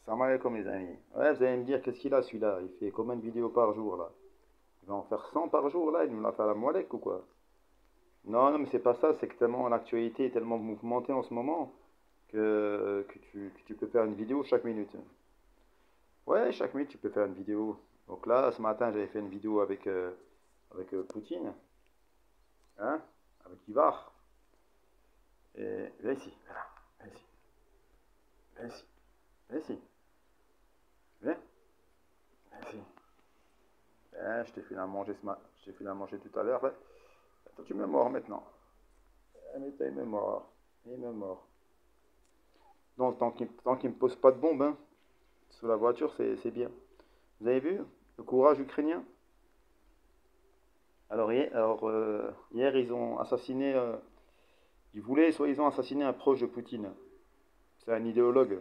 Salam alaikum les amis. Ouais, vous allez me dire, qu'est-ce qu'il a celui-là? Il fait combien de vidéos par jour là? Il va en faire 100 par jour là? Il nous l'a fait à la moellec ou quoi? Non, non, mais c'est pas ça, c'est que tellement l'actualité est tellement mouvementée en ce moment que tu peux faire une vidéo chaque minute. Ouais, chaque minute tu peux faire une vidéo. Donc là, ce matin, j'avais fait une vidéo avec Poutine, hein, avec Ivar. Et viens ici, viens ici, viens ici, viens ici, viens, viens ici. Je t'ai filé à manger je t'ai filé à manger tout à l'heure. Ouais. Attends, tu me mords maintenant. Mais il me mord. Il me mord. Donc, tant qu'il me pose pas de bombe, hein, sous la voiture, c'est bien. Vous avez vu le courage ukrainien? Hier, ils ont assassiné. Ils voulaient, soi-disant, assassiner un proche de Poutine. C'est un idéologue,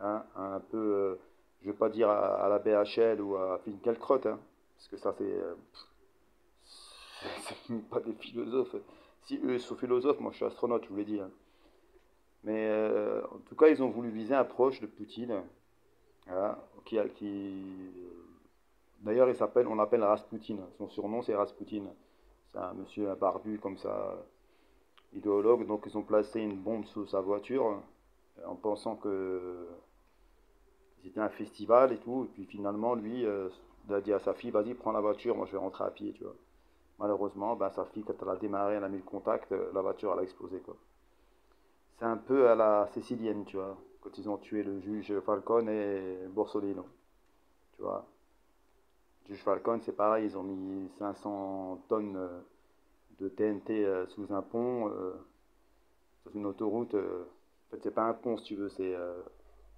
hein, un peu, je vais pas dire à la BHL ou à Finkielkraut, hein, parce que ça, c'est pas des philosophes. Si eux sont philosophes, moi je suis astronaute, je vous l'ai dit, hein. Mais en tout cas, ils ont voulu viser un proche de Poutine. Voilà, d'ailleurs, on l'appelle Rasputin. Son surnom, c'est Rasputin. C'est un monsieur un barbu comme ça, idéologue. Donc, ils ont placé une bombe sous sa voiture en pensant que c'était un festival et tout. Et puis finalement, lui, il a dit à sa fille, vas-y, prends la voiture, moi je vais rentrer à pied, tu vois. Malheureusement, ben, sa fille, quand elle a démarré, elle a mis le contact, la voiture, elle a explosé, quoi. C'est un peu à la sicilienne, tu vois, quand ils ont tué le juge Falcone et Borsellino, tu vois. Le juge Falcone, c'est pareil, ils ont mis 500 tonnes de TNT sous un pont, sur une autoroute. En fait, c'est pas un pont, si tu veux, c'est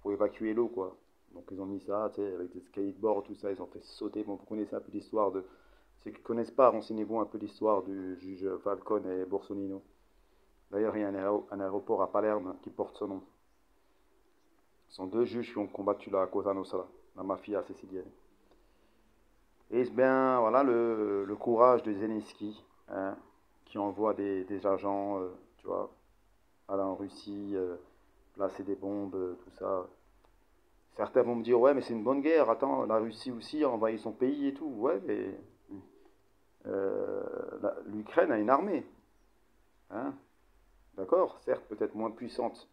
pour évacuer l'eau, quoi. Donc ils ont mis ça, tu sais, avec des skateboards, tout ça, ils ont fait sauter. Bon, vous connaissez un peu l'histoire de... Ceux qui ne connaissent pas, renseignez-vous un peu l'histoire du juge Falcone et Borsellino. D'ailleurs, il y a un aéroport à Palerme qui porte son nom. Ce sont deux juges qui ont combattu la Cosa Nostra, la mafia sicilienne. Et bien, voilà le courage de Zelensky, hein, qui envoie des agents, tu vois, aller en Russie, placer des bombes, tout ça. Certains vont me dire, ouais, mais c'est une bonne guerre. Attends, la Russie aussi a envahi son pays et tout. Ouais, mais l'Ukraine a une armée, hein, d'accord, certes peut-être moins puissante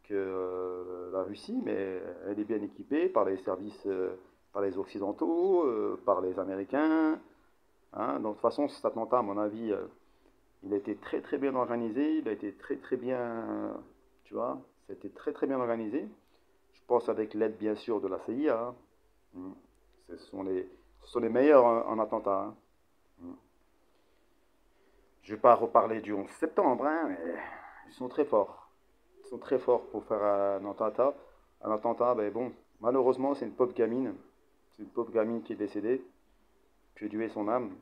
que la Russie, mais elle est bien équipée par les services, par les Occidentaux, par les Américains, hein. Donc de toute façon, cet attentat, à mon avis, il a été très très bien organisé, il a été très très bien, tu vois, c'était très très bien organisé. Je pense avec l'aide bien sûr de la CIA, hein. Mm. Ce sont les meilleurs en attentat, hein. Mm. Je ne vais pas reparler du 11 septembre, hein, mais ils sont très forts. Ils sont très forts pour faire un attentat. Un attentat, ben bon, malheureusement, c'est une pauvre gamine. C'est une pauvre gamine qui est décédée. J'ai tué son âme.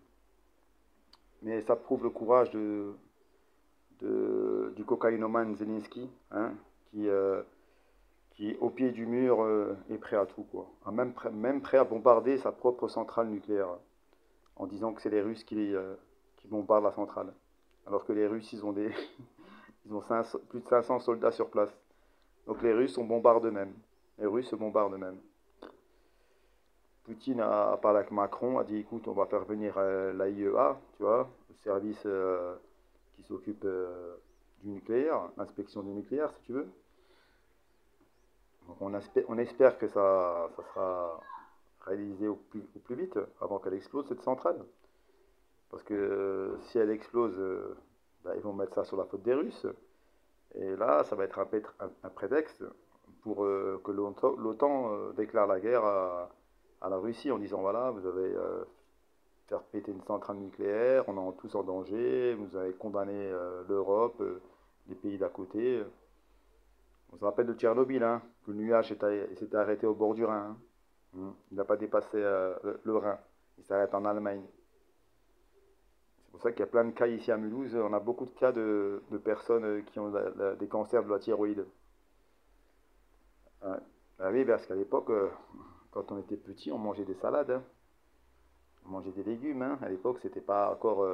Mais ça prouve le courage du cocaïnomane Zelensky, hein, qui, euh, qui, au pied du mur, est prêt à tout, quoi. Même prêt à bombarder sa propre centrale nucléaire, en disant que c'est les Russes qui bombardent la centrale. Alors que les Russes, ils ont plus de 500 soldats sur place. Donc les Russes, on bombarde eux-mêmes. Les Russes se bombardent eux-mêmes. Poutine a parlé avec Macron, a dit écoute, on va faire venir l'AIEA, tu vois, le service qui s'occupe du nucléaire, l'inspection du nucléaire, si tu veux. Donc on espère que ça sera réalisé au plus vite, avant qu'elle explose, cette centrale. Parce que si elle explose, bah, ils vont mettre ça sur la faute des Russes. Et là, ça va être un prétexte pour que l'OTAN déclare la guerre à la Russie en disant voilà, vous avez faire péter une centrale nucléaire, on est tous en danger, vous avez condamné l'Europe, les pays d'à côté. On se rappelle de Tchernobyl, hein, que le nuage s'était arrêté au bord du Rhin, hein. Il n'a pas dépassé le Rhin, il s'arrête en Allemagne. C'est pour ça qu'il y a plein de cas ici à Mulhouse. On a beaucoup de cas de personnes qui ont des cancers de la thyroïde. Ouais. Ah oui, parce qu'à l'époque, quand on était petit, on mangeait des salades, hein. On mangeait des légumes, hein. À l'époque, c'était pas encore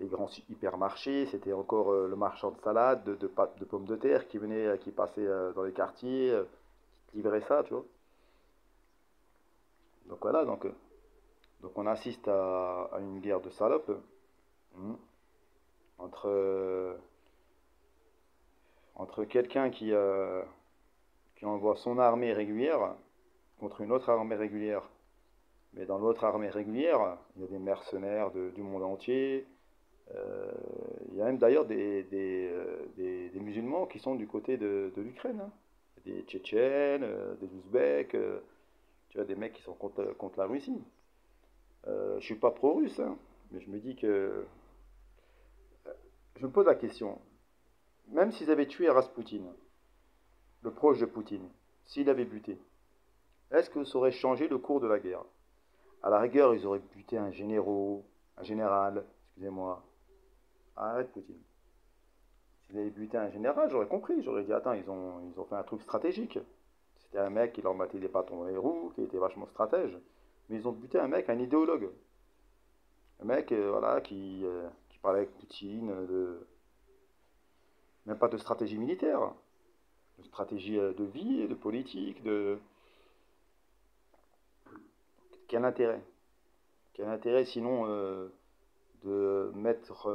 les grands hypermarchés, c'était encore le marchand de salade, de pommes de terre qui venait, qui passait dans les quartiers, qui livrer ça, tu vois. Donc voilà, donc on assiste à une guerre de salopes, hein, entre, entre quelqu'un qui envoie son armée régulière contre une autre armée régulière. Mais dans l'autre armée régulière, il y a des mercenaires du monde entier. Euh, il y a même d'ailleurs des musulmans qui sont du côté de l'Ukraine, hein. Des Tchétchènes, des Ouzbeks, tu vois, des mecs qui sont contre la Russie. Je suis pas pro-russe, hein, mais je me dis que. Je me pose la question. Même s'ils avaient tué Raspoutine, le proche de Poutine, s'il avait buté, est-ce que ça aurait changé le cours de la guerre? À la rigueur, ils auraient buté un général, excusez-moi. Arrête Poutine. S'ils avaient buté un général, j'aurais compris. J'aurais dit, attends, ils ont fait un truc stratégique. C'était un mec qui leur mettait des bâtons dans les roues, qui était vachement stratège. Mais ils ont buté un mec, un idéologue. Un mec, voilà, qui parlait avec Poutine, même pas de stratégie militaire, de stratégie de vie, de politique, de. Quel intérêt? Quel intérêt sinon de mettre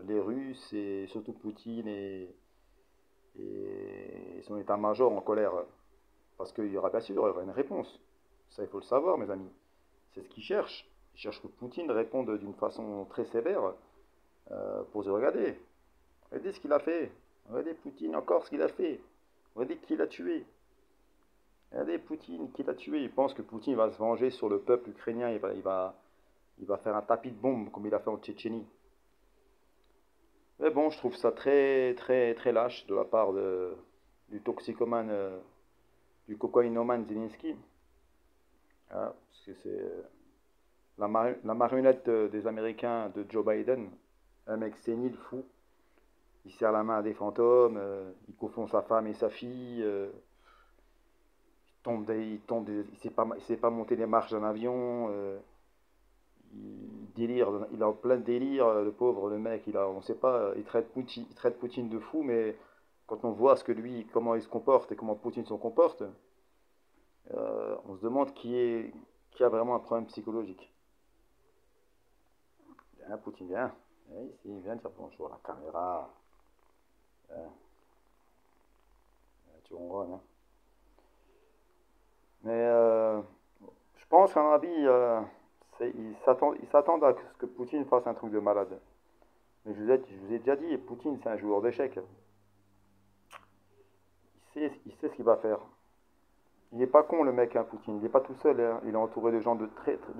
les Russes et surtout Poutine et son état-major en colère? Parce qu'il y aura bien sûr il y aura une réponse. Ça, il faut le savoir, mes amis. C'est ce qu'ils cherchent. Ils cherchent que Poutine réponde d'une façon très sévère pour se regarder. Regardez ce qu'il a fait. Regardez Poutine encore ce qu'il a fait. Regardez qui l'a tué. Regardez Poutine qui l'a tué. Il pense que Poutine va se venger sur le peuple ukrainien. Il va faire un tapis de bombes comme il a fait en Tchétchénie. Mais bon, je trouve ça très, très, très lâche de la part du toxicomane, du cocaïnomane Zelensky. Hein, parce que c'est la marionnette des Américains de Joe Biden. Un mec sénile, fou. Il serre la main à des fantômes. Il confond sa femme et sa fille. Il sait pas monter les marches d'un avion. Il délire, il est en plein délire, le pauvre, le mec, on sait pas, il traite Poutine de fou, mais quand on voit ce que lui, comment il se comporte et comment Poutine se comporte, on se demande qui a vraiment un problème psychologique. Viens, Poutine, viens. Viens ici, viens dire bonjour à la caméra. Viens, tu ronronnes, hein. Mais je pense qu'à mon avis, ils s'attendent à ce que Poutine fasse un truc de malade. Mais je vous ai déjà dit, Poutine, c'est un joueur d'échecs. Il sait ce qu'il va faire. Il n'est pas con le mec, hein, Poutine. Il n'est pas tout seul, hein. Il est entouré de gens, de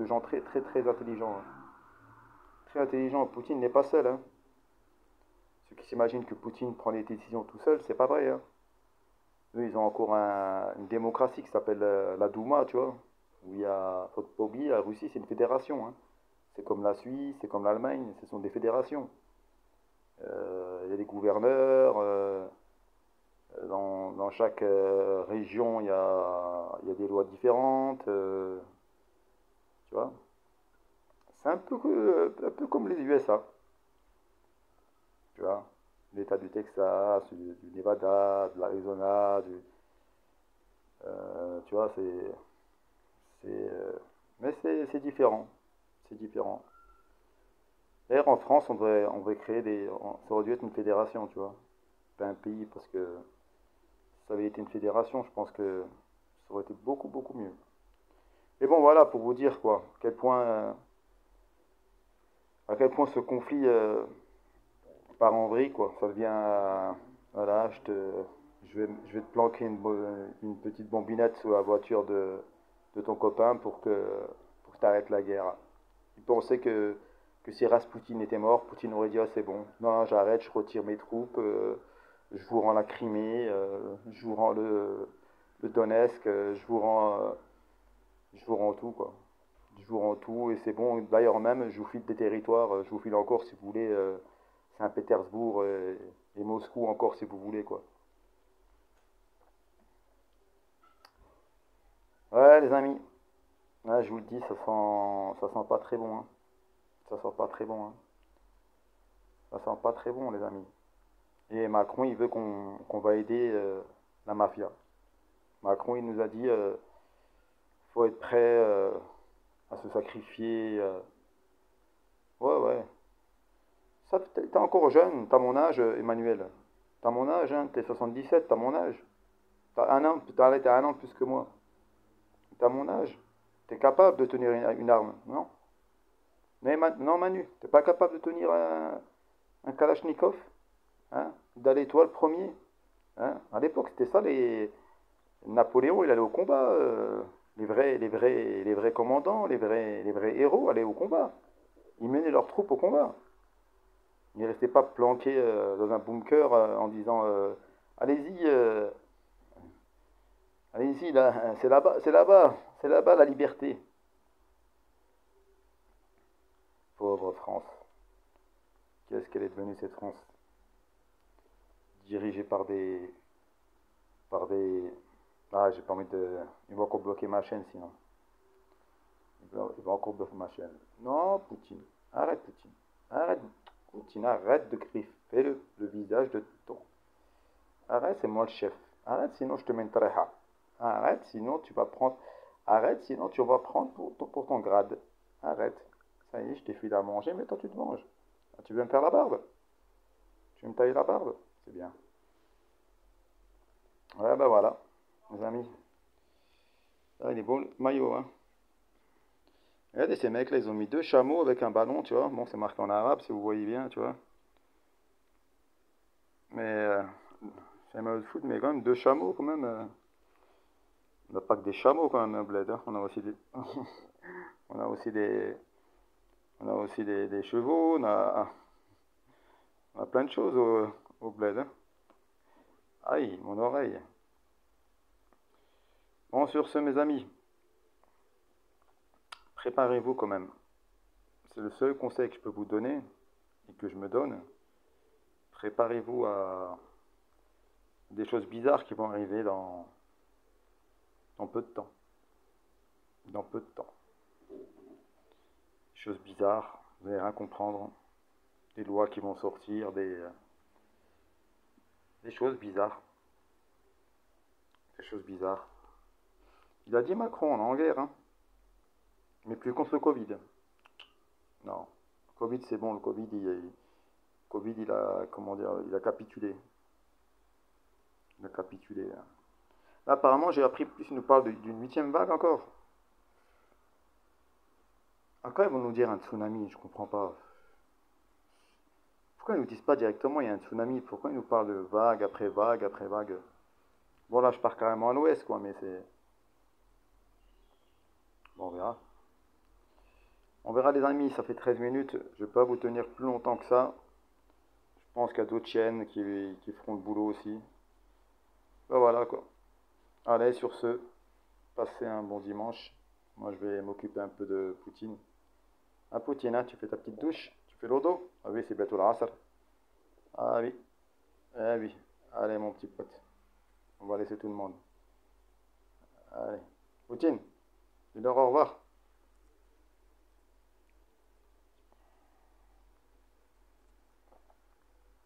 gens très très très intelligents, hein. Très intelligents. Poutine n'est pas seul, hein. Ceux qui s'imaginent que Poutine prend les décisions tout seul, c'est pas vrai, hein. Eux, ils ont encore une démocratie qui s'appelle la Douma, tu vois. Où il y a, faut pas oublier, la Russie, c'est une fédération, hein. C'est comme la Suisse, c'est comme l'Allemagne, ce sont des fédérations. Il y a des gouverneurs. Dans chaque région, il y a des lois différentes. Tu vois? C'est un peu comme les USA. Tu vois? L'État du Texas, du Nevada, de l'Arizona. Tu vois, mais c'est différent. C'est différent. D'ailleurs, en France, on devrait créer ça aurait dû être une fédération, tu vois. Pas un pays, parce que si ça avait été une fédération, je pense que ça aurait été beaucoup, beaucoup mieux. Et bon, voilà, pour vous dire quoi, à quel point ce conflit part en vrille, quoi. Ça devient, voilà, je vais te planquer une petite bombinette sous la voiture de ton copain pour que tu arrêtes la guerre. Il pensait que si Raspoutine était mort, Poutine aurait dit, ah, c'est bon, non, j'arrête, je retire mes troupes, je vous rends la Crimée, je vous rends le Donetsk, je vous rends tout, quoi. Je vous rends tout et c'est bon. D'ailleurs même, je vous file des territoires, je vous file encore si vous voulez Saint-Pétersbourg et Moscou encore si vous voulez, quoi. Ouais, les amis, ouais, je vous le dis, ça sent pas très bon, hein. Ça sent pas très bon, hein. Ça sent pas très bon, les amis. Et Macron, il veut qu'on va aider la mafia. Macron, il nous a dit, faut être prêt à se sacrifier. Ouais, ouais. Ça, t'es encore jeune, t'as mon âge, Emmanuel. T'as mon âge, hein, t'es 77, t'as mon âge. T'as un an de plus que moi. T'as mon âge. T'es capable de tenir une arme, non? Mais non, Manu, t'es pas capable de tenir un Kalachnikov, hein? D'aller toi le premier, hein? À l'époque, c'était ça, Napoléon, il allait au combat. Les vrais commandants, les vrais héros allaient au combat. Ils menaient leurs troupes au combat. Ils ne restaient pas planqués dans un bunker en disant allez-y, allez-y, là, c'est là-bas, c'est là-bas, c'est là-bas la liberté. Pauvre France. Qu'est-ce qu'elle est devenue cette France? Dirigée par des. Ah, j'ai pas envie de. Ils vont encore bloquer ma chaîne sinon. Ils vont encore bloquer ma chaîne. Non, Poutine. Arrête, Poutine. Arrête. Poutine, arrête de griffer le visage de ton. Arrête, c'est moi le chef. Arrête, sinon je te mets une treha. Arrête, sinon tu vas prendre. Arrête, sinon tu vas prendre pour ton grade. Arrête. Ça y est, je t'ai filé à manger, mais toi tu te manges. Ah, tu veux me faire la barbe? Tu veux me tailler la barbe? C'est bien. Ouais, bah voilà, mes amis. Ah, il est beau le maillot, hein. Regardez, ces mecs-là, ils ont mis deux chameaux avec un ballon, tu vois. Bon, c'est marqué en arabe, si vous voyez bien, tu vois. Mais, c'est un maillot de foot, mais quand même, deux chameaux, quand même. On n'a pas que des chameaux, quand même, un bled, hein. On a aussi des... on a aussi des... On a aussi des chevaux, on a plein de choses au bled, hein. Aïe, mon oreille. Bon, sur ce, mes amis, préparez-vous quand même. C'est le seul conseil que je peux vous donner et que je me donne. Préparez-vous à des choses bizarres qui vont arriver dans peu de temps. Dans peu de temps. Des choses bizarres, vous n'allez rien comprendre. Des lois qui vont sortir, des choses bizarres. Des choses bizarres. Il a dit Macron, on est en guerre, hein. Mais plus contre le Covid. Non. Le Covid, c'est bon, le Covid, Covid, il a, comment dire, il a capitulé. Il a capitulé. Là, apparemment, j'ai appris plus, il nous parle d'une huitième vague encore. Encore, ils vont nous dire un tsunami, je comprends pas. Pourquoi ils nous disent pas directement il y a un tsunami? Pourquoi ils nous parlent de vague après vague après vague? Bon, là, je pars carrément à l'ouest, quoi, mais c'est. Bon, on verra. On verra, les amis, ça fait 13 minutes. Je vais pas vous tenir plus longtemps que ça. Je pense qu'il y a d'autres chaînes qui feront le boulot aussi. Ben voilà, quoi. Allez, sur ce, passez un bon dimanche. Moi, je vais m'occuper un peu de Poutine. Ah, Poutine, hein, tu fais ta petite douche? Tu fais l'eau d'eau? Ah oui, c'est bientôt la Asr. Ah oui, eh oui. Allez, mon petit pote. On va laisser tout le monde. Allez. Poutine, dis-leur au revoir.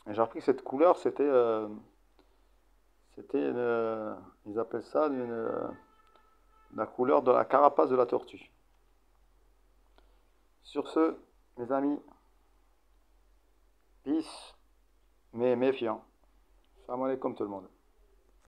Et j'ai appris que cette couleur, ils appellent ça la couleur de la carapace de la tortue. Sur ce, mes amis, peace, mais méfiant. Salam alaikum tout le monde.